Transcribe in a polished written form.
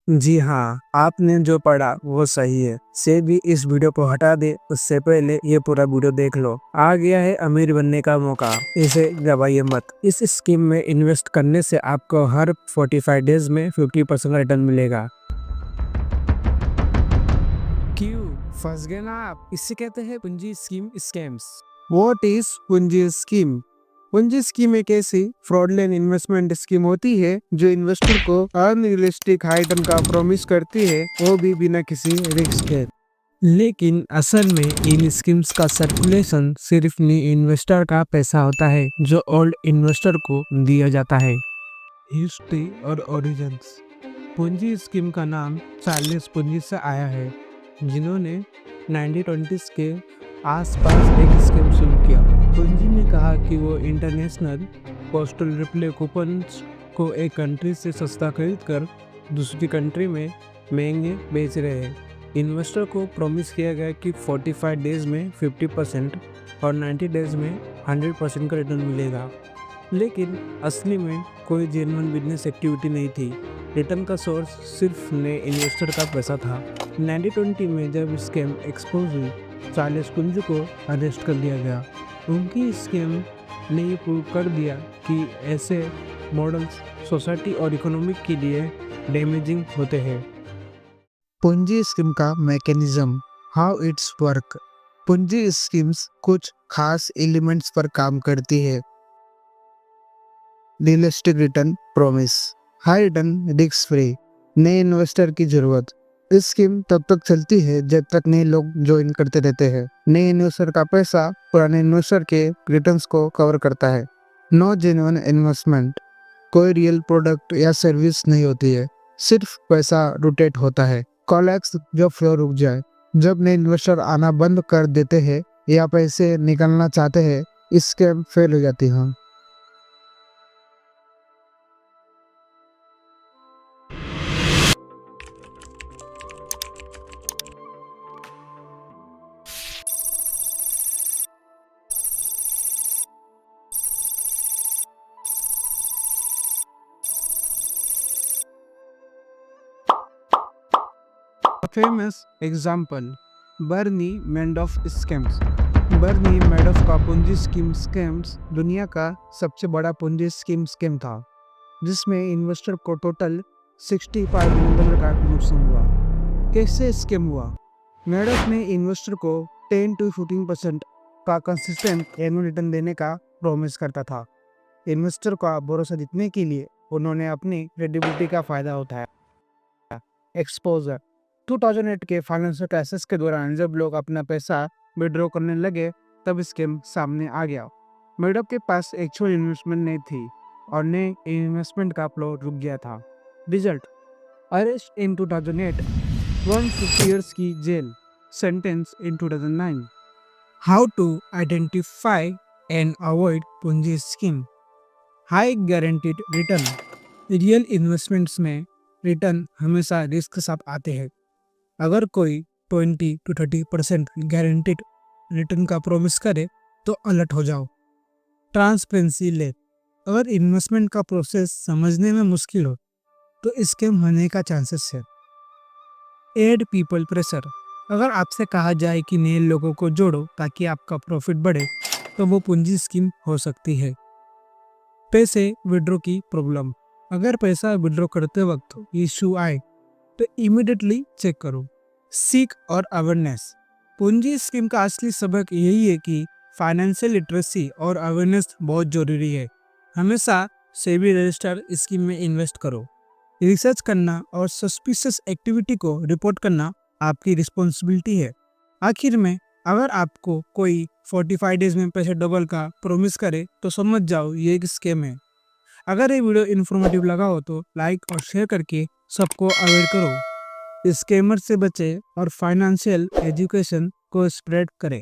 जी हाँ, आपने जो पढ़ा वो सही है। सेबी इस वीडियो को हटा दे उससे पहले ये पूरा वीडियो देख लो। आ गया है अमीर बनने का मौका, इसे गवाइए मत। इस स्कीम में इन्वेस्ट करने से आपको हर 45 डेज में 50% रिटर्न मिलेगा। क्यों फंस गए ना आप? इसे कहते हैं पूंजी स्कीम स्कैम्स। व्हाट इज पूंजी स्कीम? पूंजी स्कीम एक ऐसी फ्रॉडलेंट इन्वेस्टमेंट स्कीम होती है जो इन्वेस्टर को अनरियलिस्टिक हाई रिटर्न का प्रॉमिस करती है, वो भी बिना किसी रिस्क के। लेकिन असल में इन स्कीम्स का सर्कुलेशन सिर्फ न्यू इन्वेस्टर का पैसा होता है जो ओल्ड इन्वेस्टर को दिया जाता है। हिस्ट्री और ओरिजिन्स। पूंजी स्कीम का नाम चार्ल्स पूंजी से आया है, जिन्होंने 1920s के आसपास एक स्कीम शुरू किया। पूंजी ने कहा कि वो इंटरनेशनल पोस्टल रिप्ले कूपन्स को एक कंट्री से सस्ता खरीद कर दूसरी कंट्री में महंगे बेच रहे हैं। इन्वेस्टर को प्रॉमिस किया गया कि 45 डेज में 50% और 90 डेज में 100% का रिटर्न मिलेगा, लेकिन असली में कोई जेन्युइन बिजनेस एक्टिविटी नहीं थी। रिटर्न का सोर्स सिर्फ नए इन्वेस्टर का पैसा था। 1920 में जब स्कैम एक्सपोज हुई, चार्ल्स कुंज को अरेस्ट कर लिया गया। उनकी स्कैम ने ये प्रूव कर दिया कि ऐसे मॉडल्स सोसाइटी और इकोनॉमी के लिए डैमेजिंग होते हैं। पूंजी स्कीम का मैकेनिज्म, हाउ इट्स वर्क। पूंजी स्कीम्स कुछ खास एलिमेंट्स पर काम करती है। Realistic return promise, high return risk free, नए इन्वेस्टर की जरूरत। इस स्कीम तब तक चलती है जब तक नए लोग ज्वाइन करते रहते हैं। नए इन्वेस्टर का पैसा पुराने इन्वेस्टर के रिटर्न्स को कवर करता है। नो जेन्युइन इन्वेस्टमेंट, कोई रियल प्रोडक्ट या सर्विस नहीं होती है, सिर्फ पैसा रोटेट होता है। कॉलेक्स, जब फ्लो रुक जाए, जब नए इन्वेस्टर आना बंद कर देते हैं या पैसे निकलना चाहते हैं, इस स्कीम फेल हो जाती है। फेमस एग्जाम्पल, बर्नी मैडॉफ स्कैम्स। बर्नी मैडॉफ का पूंजी स्कीम स्कैम्स दुनिया का सबसे बड़ा पूंजी स्कीम था, जिसमें इन्वेस्टर को टोटल $65 बिलियन का नुकसान हुआ। कैसे स्कैम हुआ? मैडॉफ ने इन्वेस्टर को 10 to 14% का कंसिस्टेंट एनुअल रिटर्न देने का प्रॉमिस करता था। इन्वेस्टर का भरोसा जीतने के लिए उन्होंने अपनी क्रेडिबिलिटी का फायदा उठाया। एक्सपोजर, 2008 के फाइनेंशियल क्राइसिस के दौरान जब लोग अपना पैसा विड्रॉ करने लगे, तब स्कीम सामने आ गया। मेडॉफ के पास एक्चुअल इन्वेस्टमेंट नहीं थी और नए इन्वेस्टमेंट का फ्लो रुक गया था। रिजल्ट, अरेस्ट इन 2008, 150 इयर्स की जेल, sentence in 2009। How to identify and avoid Ponzi scheme. High guaranteed return. Real investments में रिटर्न हमेशा रिस्क के साथ आते हैं। अगर कोई 20 to 30% गारंटीड रिटर्न का प्रॉमिस करे तो अलर्ट हो जाओ। ट्रांसपेरेंसी ले, अगर इन्वेस्टमेंट का प्रोसेस समझने में मुश्किल हो तो स्कैम होने का चांसेस है। एड पीपल प्रेशर, अगर आपसे कहा जाए कि नए लोगों को जोड़ो ताकि आपका प्रॉफिट बढ़े, तो वो पूंजी स्कीम हो सकती है। पैसे विड्रॉ की प्रॉब्लम, अगर पैसा विड्रॉ करते वक्त इशू आए तो इमीडिएटली चेक करो। सीख और अवेयरनेस, पूंजी स्कीम का असली सबक यही है कि फाइनेंशियल लिटरेसी और अवेयरनेस बहुत जरूरी है। हमेशा सेबी रजिस्टर्ड स्कीम में इन्वेस्ट करो। रिसर्च करना और सस्पिशियस एक्टिविटी को रिपोर्ट करना आपकी रिस्पॉन्सिबिलिटी है। आखिर में, अगर आपको कोई 45 डेज में पैसे डबल का प्रॉमिस करे तो समझ जाओ ये एक स्कैम है। अगर ये वीडियो इन्फॉर्मेटिव लगा हो तो लाइक और शेयर करके सबको अवेयर करो। स्कैमर से बचे और फाइनेंशियल एजुकेशन को स्प्रेड करें।